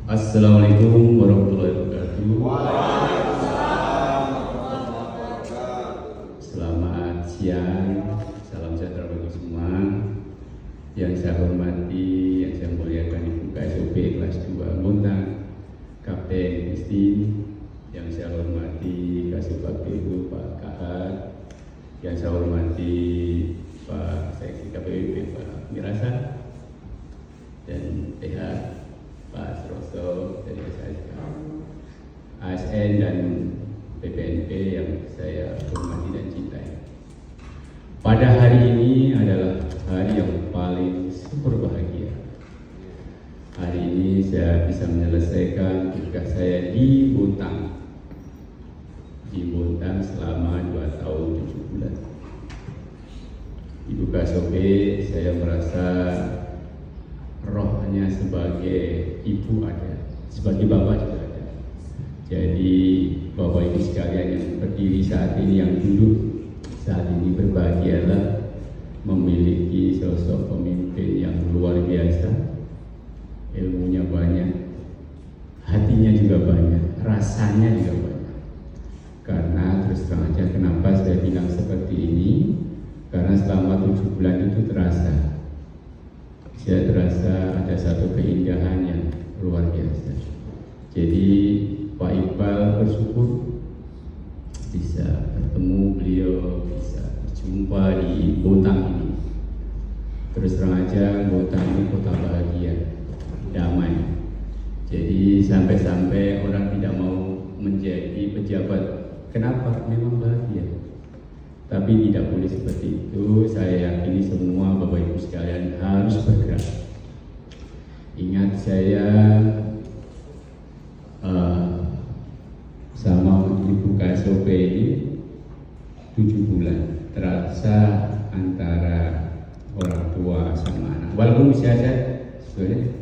Assalamualaikum warahmatullahi wabarakatuh. Selamat siang, salam sejahtera bagi semua. Yang saya hormati, yang saya muliakan Ibu KSOP kelas 2 Montang, Kapten Christine. Yang saya hormati Kasih Ibu Pak Kahar. Yang saya hormati Pak Seksi KPWP Pak Mirasa dan PH Pak Suroso dari SSK, ASN dan PPNP yang saya hormati dan cintai. Pada hari ini adalah hari yang paling super bahagia. Hari ini saya bisa menyelesaikan tugas saya di Montang. Di Montang selama 2 tahun 7 bulan. Ibu KSOP, saya merasa rohnya sebagai ibu ada, sebagai bapak juga ada. Jadi bapak ibu sekalian yang berdiri saat ini, yang duduk saat ini, berbahagialah memiliki sosok pemimpin yang luar biasa. Ilmunya banyak, hatinya juga banyak, rasanya juga banyak. Karena terus terang aja kenapa saya bilang seperti ini, karena selama 7 bulan itu saya terasa ada satu keindahan yang luar biasa. Jadi Pak Iqbal bersyukur bisa bertemu beliau, bisa berjumpa di Montang ini. Terus terang aja Montang ini kota bahagia, damai. Jadi sampai-sampai orang tidak mau menjadi pejabat. Kenapa? Memang bahagia. Tapi tidak boleh seperti itu. Saya yakini semua Bapak Ibu sekalian harus bergerak. Ingat saya sama Ibu KSOP ini 7 bulan. Terasa antara orang tua sama anak. Walaupun usia saya sebenarnya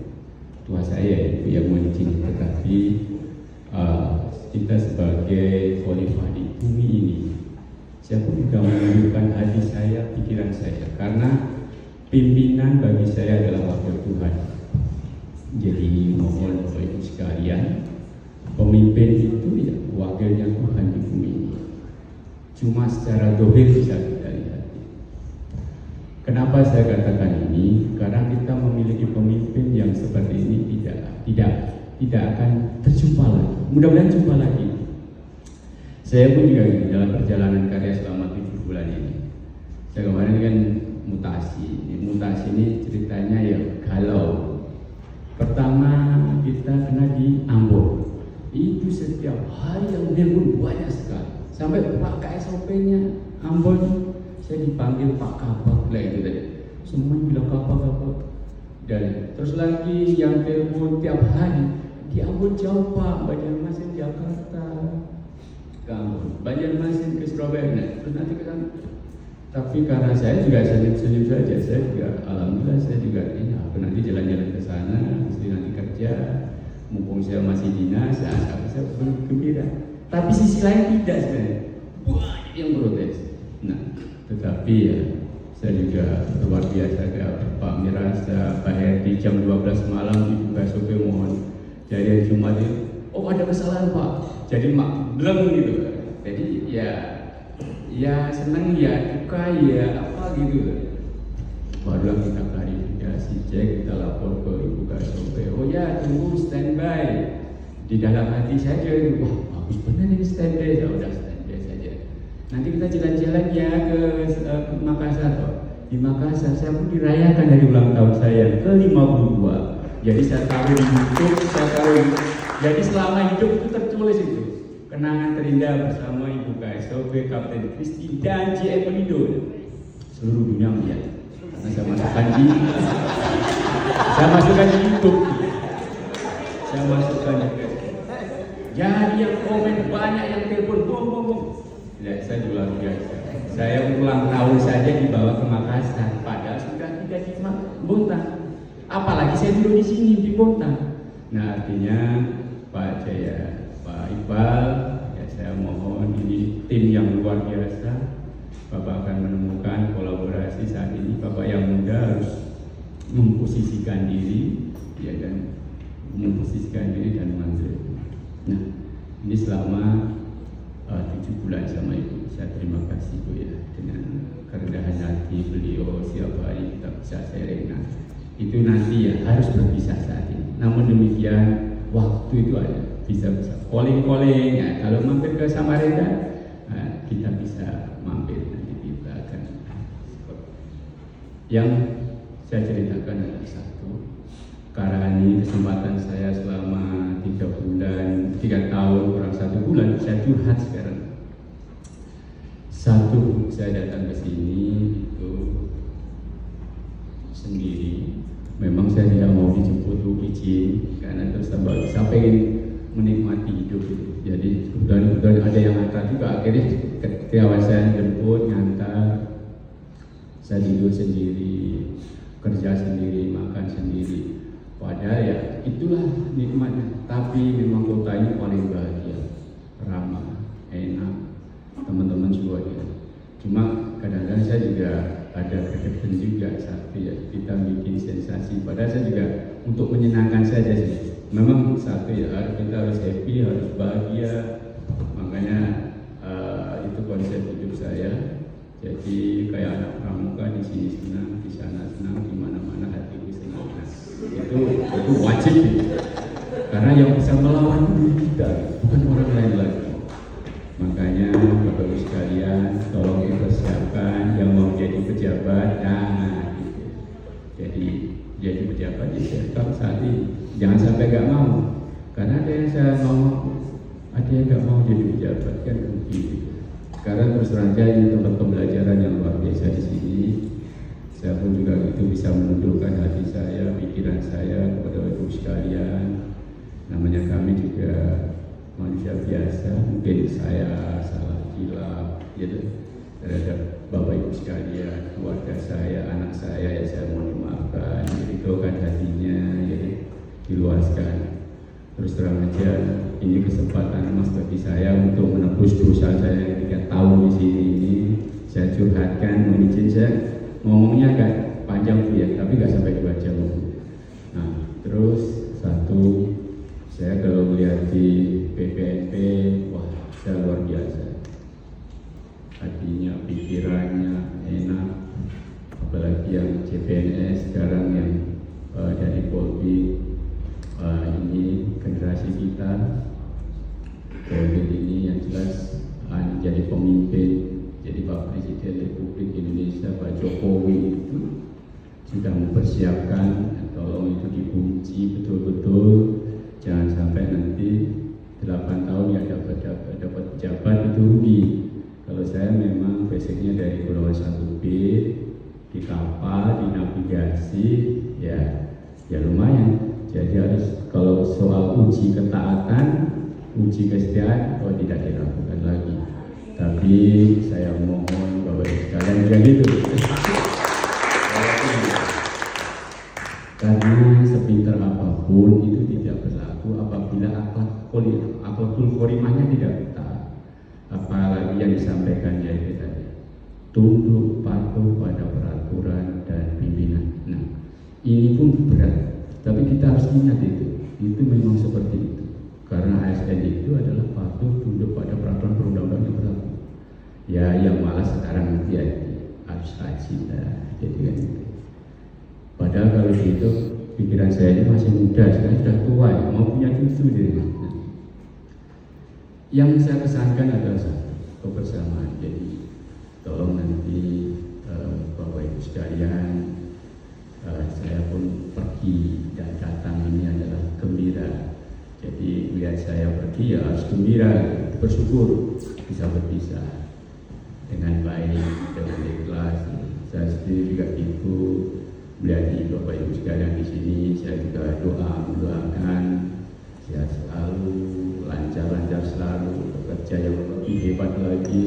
tua saya itu yang mencin, tetapi kita sebagai khalifah di bumi ini, saya pun juga menunjukkan hati saya, pikiran saya, karena pimpinan bagi saya adalah wakil Tuhan. Jadi mohon Bapak Ibu sekalian, pemimpin itu ya wakilnya Tuhan di bumi ini. Cuma secara dohir bisa kita lihat. Kenapa saya katakan ini? Karena kita memiliki pemimpin yang seperti ini tidak akan terjumpa lagi. Mudah-mudahan jumpa lagi. Saya pun juga dalam perjalanan karya selama 7 bulan ini. Saya kemarin kan mutasi. Mutasi ini ceritanya ya galau. Pertama kita kena di Ambon. Itu setiap hari yang nelpon banyak sekali. Sampai Pak KSOP-nya Ambon, saya dipanggil Pak Kabak lah itu tadi. Semua bilang Kabak. Dan terus lagi yang telepon tiap hari di Ambon jauh Pak, Banjarmasin Jakarta. Banjarmasin ke Surabaya, terus nanti ke sana. Tapi karena saya juga senyum-senyum saja, saya juga alhamdulillah saya juga ini nanti jalan-jalan ke sana, mesti nanti kerja, mumpung saya masih dinas, saya gembira. Tapi sisi lain tidak sebenarnya, banyak yang protes. Nah, tetapi ya saya juga luar biasa ke Pak Mirasa, Pak Herdi jam 12 malam di KSOP mohon jadi Jumat itu, oh ada kesalahan Pak, jadi mak belum gitu. Jadi ya seneng ya duka ya apa gitu. Barulah kita klarifikasi, cek, kita lapor ke Ibu KSOP. Oh ya tunggu standby. Di dalam hati saja itu, wah bagus benar ini standby. Ya udah standby saja. Nanti kita jalan-jalan ya ke Makassar Pak. Di Makassar saya pun dirayakan dari ulang tahun saya ke-52. Jadi saya taruh di YouTube, jadi selama hidup itu tertulis itu kenangan terindah bersama Ibu KSOP, Kapten Christine dan JM Melindo. Seluruh dunia melihat. Karena saya masukkan di YouTube. Saya masukkan juga. Jadi yang komen banyak, yang telepon, bom. Lihat saya luar biasa. Saya ulang tahun saja dibawa ke Makassar, padahal sudah tidak di Montang. Apalagi saya dulu di sini di Montang. Nah artinya Pak Iqbal, ya saya mohon ini tim yang luar biasa. Bapak akan menemukan kolaborasi saat ini. Bapak yang muda harus memposisikan diri, ya, dan memposisikan diri dan mengambil. Nah, ini selama 7 bulan sama Ibu. Saya terima kasih Bu ya, dengan kerendahan hati beliau setiap hari kita bisa sharing. Nah, itu nanti ya harus berpisah saat ini. Namun demikian waktu itu ada, bisa calling ya. Kalau mampir ke Samarinda, kita bisa mampir, nanti kita akan. Yang saya ceritakan adalah satu, karena ini kesempatan saya selama 3 tahun kurang 1 bulan, saya curhat sekarang. Satu, saya datang ke sini itu sendiri. Memang saya tidak mau dijemput Bu izin, karena terus saya pengen menikmati hidup itu. Jadi kemudian ada yang antar juga. Akhirnya ketika saya jemput, ngantar, saya tidur sendiri, kerja sendiri, makan sendiri. Padahal ya itulah nikmatnya. Tapi memang kota ini paling bahagia, ramah, enak, teman-teman juga ya. Cuma kadang-kadang saya juga ada kedekatan juga satu ya, kita bikin sensasi. Padahal saya juga untuk menyenangkan saja sih. Memang satu ya, kita harus happy, harus bahagia. Makanya itu konsep hidup saya. Jadi kayak anak pramuka, di sini senang, di sana senang, di mana-mana hatiku senang. Nah, itu wajib gitu. Karena yang bisa melawan diri kita, bukan orang lain lagi. Makanya Bapak Ibu sekalian, tolong dipersiapkan yang mau jadi pejabat. Nah, gitu. Jadi pejabat disiapkan saat ini. Jangan sampai gak mau. Karena ada yang saya mau, ada yang gak mau jadi pejabat kan begitu. Karena terus terang saja ini tempat pembelajaran yang luar biasa di sini. Saya pun juga itu bisa menundukkan hati saya, pikiran saya kepada Ibu sekalian. Namanya kami juga manusia biasa, mungkin saya salah hilaf gitu terhadap Bapak Ibu sekalian, keluarga saya, anak saya ya saya mohon dimaafkan, diridhokan hatinya, jadi diluaskan. Terus terang aja ini kesempatan emas bagi saya untuk menebus dosa saya yang 3 tahun di sini ini. Saya curhatkan, mohon izin saya ngomongnya agak panjang Bu ya, tapi nggak sampai 2 jam. Nah, terus satu, saya kalau melihat di PPNP, wah saya luar biasa. Hatinya, pikirannya enak, apalagi yang CPNS sekarang yang dari Polri. Ini generasi kita, Polri ini yang jelas jadi pemimpin, jadi Pak Presiden Republik Indonesia Pak Jokowi itu sudah mempersiapkan, tolong itu dikunci betul-betul, jangan sampai nanti 8 tahun yang dapat pejabat itu rugi. Kalau saya memang basicnya dari golongan 1B, di kapal, di navigasi, ya lumayan. Jadi harus kalau soal uji ketaatan, uji kesetiaan, tidak dilakukan lagi. Tapi saya mohon Bapak Ibu sekalian juga gitu. Karena sepintar apapun itu tidak berlaku apabila akhlakul khorimahnya tidak kita. Apalagi yang disampaikan yaitu tadi tunduk patuh pada peraturan dan pimpinan. Nah, ini pun berat. Tapi kita harus ingat itu memang seperti itu. Karena ASN itu adalah patuh tunduk pada peraturan perundang-undangan yang berlaku. Ya, yang malah sekarang dia harus haji jadi kan itu. Padahal kalau gitu pikiran saya ini masih muda, sekarang sudah tua ya, mau punya cucu deh. Nah, yang saya kesankan adalah satu, kebersamaan. Jadi tolong nanti Bapak Ibu sekalian, saya pun pergi dan datang ini adalah gembira. Jadi melihat saya pergi ya harus gembira, bersyukur bisa berpisah dengan baik, dengan ikhlas. Saya sendiri juga itu melihat Bapak Ibu sekalian di sini, saya juga mendoakan sehat selalu, lancar selalu, bekerja yang lebih hebat lagi.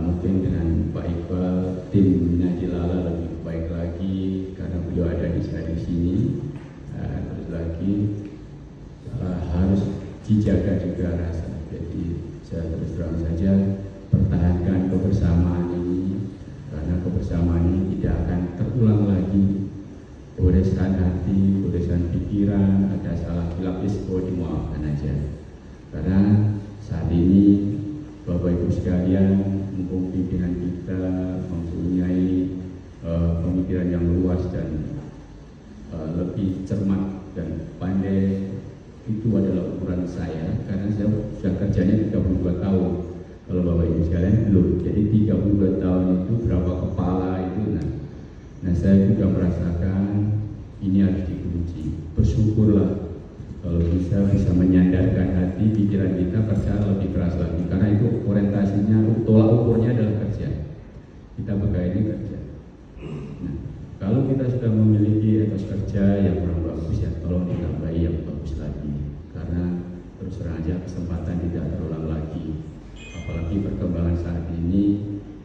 Mungkin dengan Pak Iqbal, timnya Jilala lebih baik lagi karena beliau ada di sini. Terus lagi harus dijaga juga rasa. Jadi saya terus terang saja pertahankan kebersamaan ini, karena kebersamaan ini tidak akan terulang lagi. Goresan hati, goresan pikiran, ada Karena saat ini Bapak Ibu sekalian, mumpung pimpinan kita mempunyai pemikiran yang luas dan lebih cermat dan pandai, itu adalah ukuran saya, karena saya sudah kerjanya 32 tahun. Kalau Bapak Ibu sekalian belum, jadi 32 tahun itu berapa kepala itu. Nah saya juga merasakan ini harus dikunci. Bersyukurlah kalau bisa menyandarkan hati, pikiran kita kerja lebih keras lagi, karena itu orientasinya, tolak ukurnya adalah kerja. Kita ini kerja. Nah, kalau kita sudah memiliki etos kerja yang kurang bagus, ya tolong ditambahi yang bagus lagi, karena terus terang aja kesempatan tidak terulang lagi. Apalagi perkembangan saat ini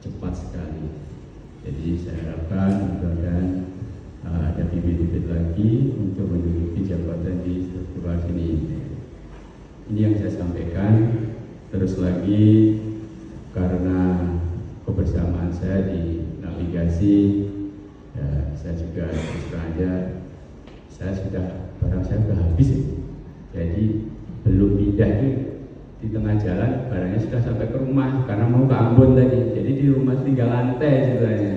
cepat sekali. Jadi saya harapkan mudah-mudahan ada bibit-bibit lagi untuk menduduki jabatan di struktural sini. Ini yang saya sampaikan. Terus lagi, karena kebersamaan saya di navigasi, ya, saya juga terus aja, barang saya sudah habis ya. Jadi belum pindah di tengah jalan, barangnya sudah sampai ke rumah karena mau ke Ambon tadi. Jadi di rumah 3 lantai sebenarnya.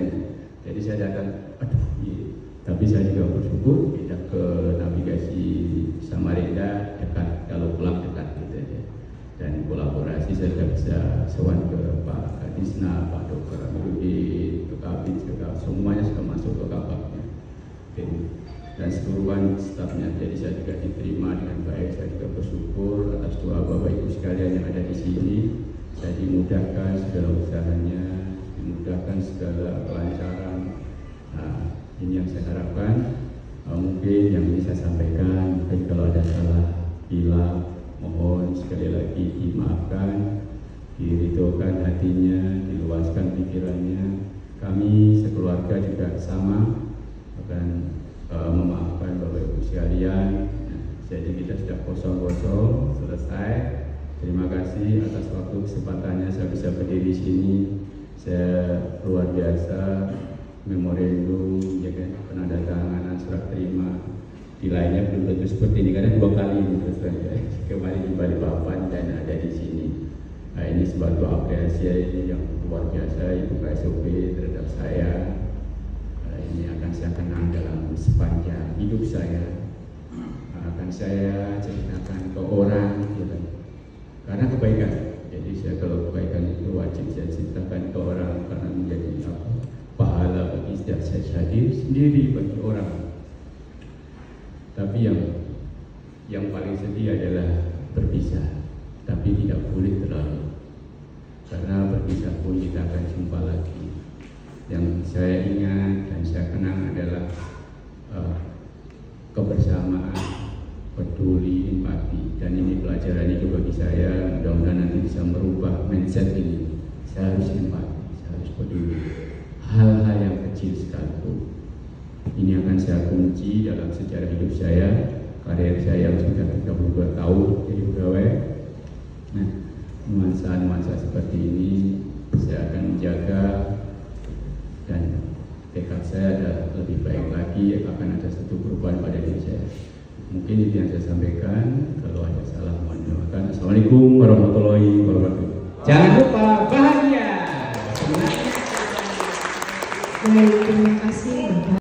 Jadi saya datang, aduh, iya. Tapi saya juga bersyukur pindah ke navigasi Samarinda, dekat, kalau pulang dekat gitu ya. Dan kolaborasi saya sudah bisa sowan ke Pak Kadisna, Pak Dr. Amirudin, ke Kabin, semuanya sudah masuk ke kapaknya. Dan seluruhan stafnya, jadi saya juga diterima dengan baik. Saya juga bersyukur atas doa Bapak Ibu sekalian yang ada di sini. Saya dimudahkan segala usahanya, dimudahkan segala kelancaran. Nah, ini yang saya harapkan. Mungkin yang bisa saya sampaikan, mungkin kalau ada salah hilang, mohon sekali lagi dimaafkan, diridhokan hatinya, diluaskan pikirannya. Kami sekeluarga juga sama akan memaafkan Bapak Ibu sekalian. Nah, jadi kita sudah kosong-kosong selesai. Terima kasih atas waktu kesempatannya saya bisa berdiri di sini. Saya luar biasa, memorandum, ya kan, penandatanganan surat terima. Di lainnya belum tentu seperti ini, karena 2 kali terus saja. Kemarin di Balikpapan dan ada di sini. Nah, ini suatu apresiasi yang luar biasa Ibu KSOP terhadap saya. Ini akan saya kenang dalam sepanjang hidup saya. Akan saya ceritakan ke orang, ya kan? Karena kebaikan. Jadi saya kalau kebaikan itu wajib saya ceritakan ke orang, karena menjadi pahala bagi setiap saya hadir sendiri bagi orang. Tapi yang paling sedih adalah berpisah, tapi tidak boleh terlalu, karena berpisah pun kita akan jumpa lagi. Yang saya ingat dan saya kenang adalah kebersamaan, peduli, empati, dan ini pelajaran itu bagi saya. Mudah-mudahan nanti bisa merubah mindset ini. Saya harus empati, saya harus peduli. Hal-hal yang kecil sekalipun ini akan saya kunci dalam sejarah hidup saya, karir saya yang sudah 32 tahun jadi pegawai. Nah, nuansa-nuansa seperti ini saya akan menjaga, dan tekad saya ada lebih baik lagi, akan ada satu perubahan pada diri saya. Mungkin itu yang saya sampaikan. Kalau ada salah mohon dimaafkan. Assalamualaikum warahmatullahi wabarakatuh. Jangan lupa